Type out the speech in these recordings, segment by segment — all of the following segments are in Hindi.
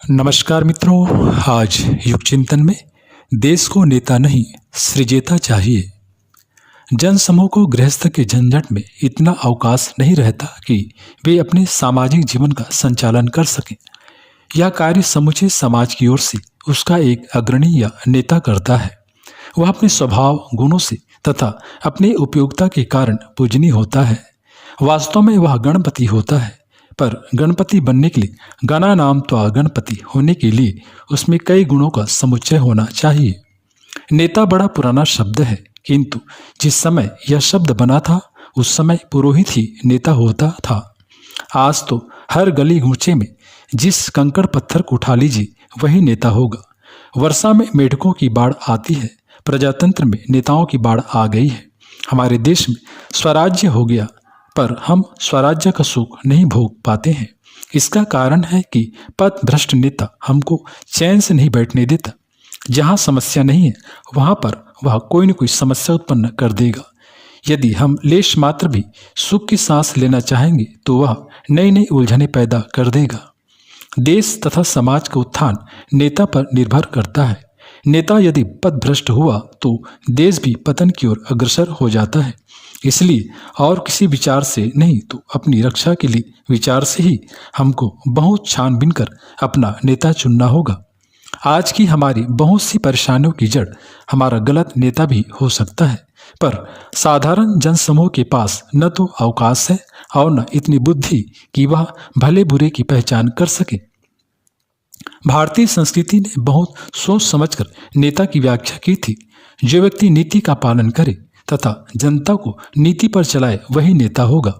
नमस्कार मित्रों, आज युग चिंतन में देश को नेता नहीं सृजेता चाहिए। जन समूह को गृहस्थ के झंझट में इतना अवकाश नहीं रहता कि वे अपने सामाजिक जीवन का संचालन कर सकें। यह कार्य समूचे समाज की ओर से उसका एक अग्रणी या नेता करता है। वह अपने स्वभाव गुणों से तथा अपनी उपयोगिता के कारण पूजनीय होता है। वास्तव में वह गणपति होता है, पर गणपति बनने के लिए गणा नाम त्वा गणपति होने के लिए उसमें कई गुणों का समुच्चय होना चाहिए। नेता बड़ा पुराना शब्द है, किंतु जिस समय यह शब्द बना था उस समय पुरोहित ही नेता होता था। आज तो हर गली गूंचे में जिस कंकड़ पत्थर को उठा लीजिए वही नेता होगा। वर्षा में मेढकों की बाढ़ आती है, प्रजातंत्र में नेताओं की बाढ़ आ गई है। हमारे देश में स्वराज्य हो गया, पर हम स्वराज्य का सुख नहीं भोग पाते हैं। इसका कारण है कि पथ भ्रष्ट नेता हमको चैन से नहीं बैठने देता। जहाँ समस्या नहीं है वहाँ पर वह कोई न कोई समस्या उत्पन्न कर देगा। यदि हम लेश मात्र भी सुख की सांस लेना चाहेंगे तो वह नई नई उलझनें पैदा कर देगा। देश तथा समाज का उत्थान नेता पर निर्भर करता है। नेता यदि पथ भ्रष्ट हुआ तो देश भी पतन की ओर अग्रसर हो जाता है। इसलिए और किसी विचार से नहीं तो अपनी रक्षा के लिए विचार से ही हमको बहुत छानबीन कर अपना नेता चुनना होगा। आज की हमारी बहुत सी परेशानियों की जड़ हमारा गलत नेता भी हो सकता है, पर साधारण जनसमूह के पास न तो अवकाश है और न इतनी बुद्धि कि वह भले बुरे की पहचान कर सके। भारतीय संस्कृति ने बहुत सोच समझकर नेता की व्याख्या की थी। जो व्यक्ति नीति का पालन करे तथा जनता को नीति पर चलाए वही नेता होगा।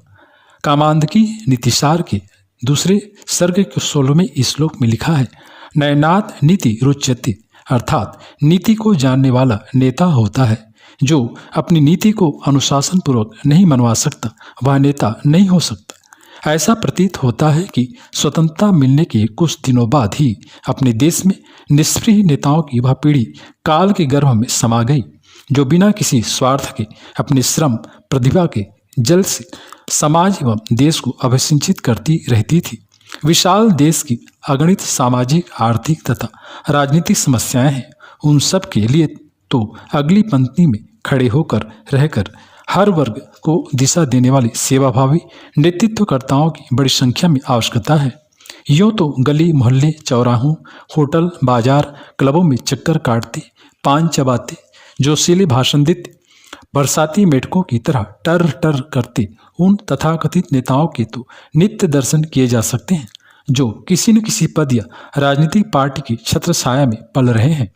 कामांधकी नीतिसार के दूसरे सर्ग के 16वें श्लोक में लिखा है, नयनात् नीति रुच्यते, अर्थात नीति को जानने वाला नेता होता है। जो अपनी नीति को अनुशासन पूर्वक नहीं मनवा सकता वह नेता नहीं हो सकता। ऐसा प्रतीत होता है कि स्वतंत्रता मिलने के कुछ दिनों बाद ही अपने देश में निष्क्रिय नेताओं की वह पीढ़ी काल के गर्भ में समा गई, जो बिना किसी स्वार्थ के अपने श्रम प्रतिभा के जल से समाज एवं देश को अभिसिंचित करती रहती थी। विशाल देश की अगणित सामाजिक, आर्थिक तथा राजनीतिक समस्याएं हैं। उन सब के लिए तो अगली पंक्ति में खड़े होकर रहकर हर वर्ग को दिशा देने वाली सेवाभावी नेतृत्वकर्ताओं की बड़ी संख्या में आवश्यकता है। यूँ तो गली मोहल्ले, चौराहों, होटल, बाजार, क्लबों में चक्कर काटते, पान चबाते, जोशीले भाषण देते, बरसाती मेढकों की तरह टर टर करते उन तथाकथित नेताओं के तो नित्य दर्शन किए जा सकते हैं, जो किसी न किसी पद या राजनीतिक पार्टी की छत्र छाया में पल रहे हैं।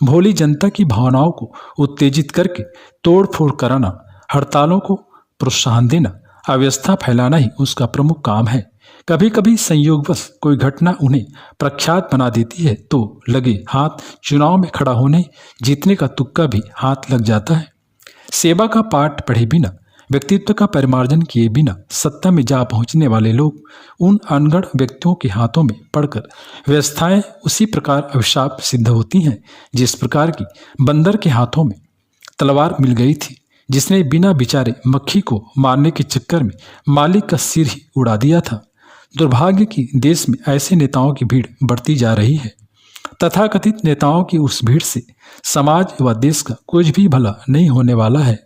भोली जनता की भावनाओं को उत्तेजित करके तोड़ फोड़ कराना, हड़तालों को प्रोत्साहन देना, अव्यवस्था फैलाना ही उसका प्रमुख काम है। कभी कभी संयोगवश कोई घटना उन्हें प्रख्यात बना देती है तो लगे हाथ चुनाव में खड़ा होने जीतने का तुक्का भी हाथ लग जाता है। सेवा का पाठ पढ़े बिना, व्यक्तित्व का परिमार्जन किए बिना सत्ता में जा पहुंचने वाले लोग उन अनगढ़ व्यक्तियों के हाथों में पड़कर व्यवस्थाएं उसी प्रकार अभिशाप सिद्ध होती हैं जिस प्रकार की बंदर के हाथों में तलवार मिल गई थी, जिसने बिना बिचारे मक्खी को मारने के चक्कर में मालिक का सिर ही उड़ा दिया था। दुर्भाग्य की देश में ऐसे नेताओं की भीड़ बढ़ती जा रही है। तथाकथित नेताओं की उस भीड़ से समाज व देश का कुछ भी भला नहीं होने वाला है,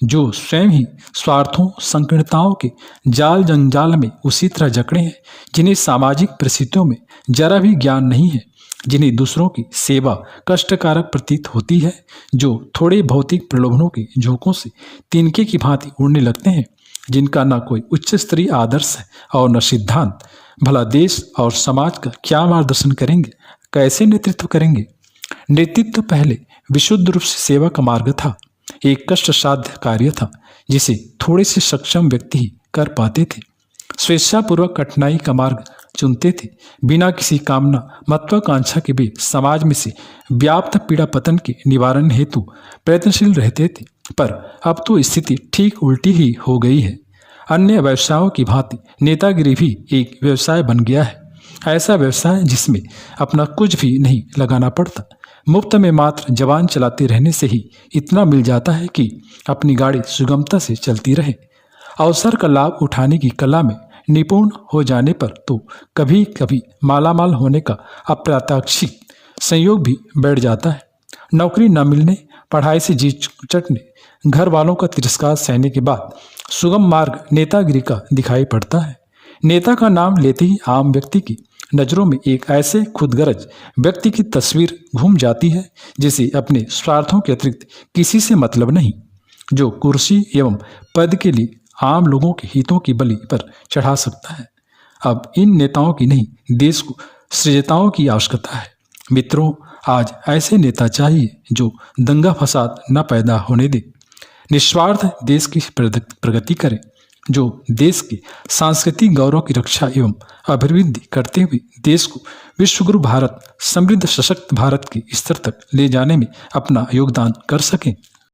जो स्वयं ही स्वार्थों संकीर्णताओं के जाल जंजाल में उसी तरह जकड़े हैं, जिन्हें सामाजिक परिस्थितियों में जरा भी ज्ञान नहीं है, जिन्हें दूसरों की सेवा कष्टकारक प्रतीत होती है, जो थोड़े भौतिक प्रलोभनों के झोंकों से तिनके की भांति उड़ने लगते हैं, जिनका न कोई उच्च स्तरीय आदर्श है और न सिद्धांत। भला देश और समाज का क्या मार्गदर्शन करेंगे, कैसे नेतृत्व करेंगे? नेतृत्व पहले विशुद्ध रूप से सेवा का मार्ग था, एक कष्टसाध्य कार्य था जिसे थोड़े से सक्षम व्यक्ति ही कर पाते थे। स्वेच्छापूर्वक कठिनाई का मार्ग चुनते थे, बिना किसी कामना महत्वाकांक्षा के भी समाज में से व्याप्त पीड़ा पतन के निवारण हेतु प्रयत्नशील रहते थे। पर अब तो स्थिति ठीक उल्टी ही हो गई है। अन्य व्यवसायों की भांति नेतागिरी भी एक व्यवसाय बन गया है। ऐसा व्यवसाय जिसमें अपना कुछ भी नहीं लगाना पड़ता, मुफ्त में मात्र जवान चलाते रहने से ही इतना मिल जाता है कि अपनी गाड़ी सुगमता से चलती रहे। अवसर का लाभ उठाने की कला में निपुण हो जाने पर तो कभी कभी मालामाल होने का अप्रत्याशित संयोग भी बैठ जाता है। नौकरी न मिलने, पढ़ाई से जी चटने, घर वालों का तिरस्कार सहने के बाद सुगम मार्ग नेतागिरी का दिखाई पड़ता है। नेता का नाम लेते ही आम व्यक्ति की नज़रों में एक ऐसे खुदगर्ज व्यक्ति की तस्वीर घूम जाती है जिसे अपने स्वार्थों के अतिरिक्त किसी से मतलब नहीं, जो कुर्सी एवं पद के लिए आम लोगों के हितों की बलि पर चढ़ा सकता है। अब इन नेताओं की नहीं, देश को सृजताओं की आवश्यकता है। मित्रों, आज ऐसे नेता चाहिए जो दंगा फसाद न पैदा होने दे, निस्वार्थ देश की प्रगति करे, जो देश के सांस्कृतिक गौरव की रक्षा एवं अभिवृद्धि करते हुए देश को विश्वगुरु भारत, समृद्ध सशक्त भारत के स्तर तक ले जाने में अपना योगदान कर सकें।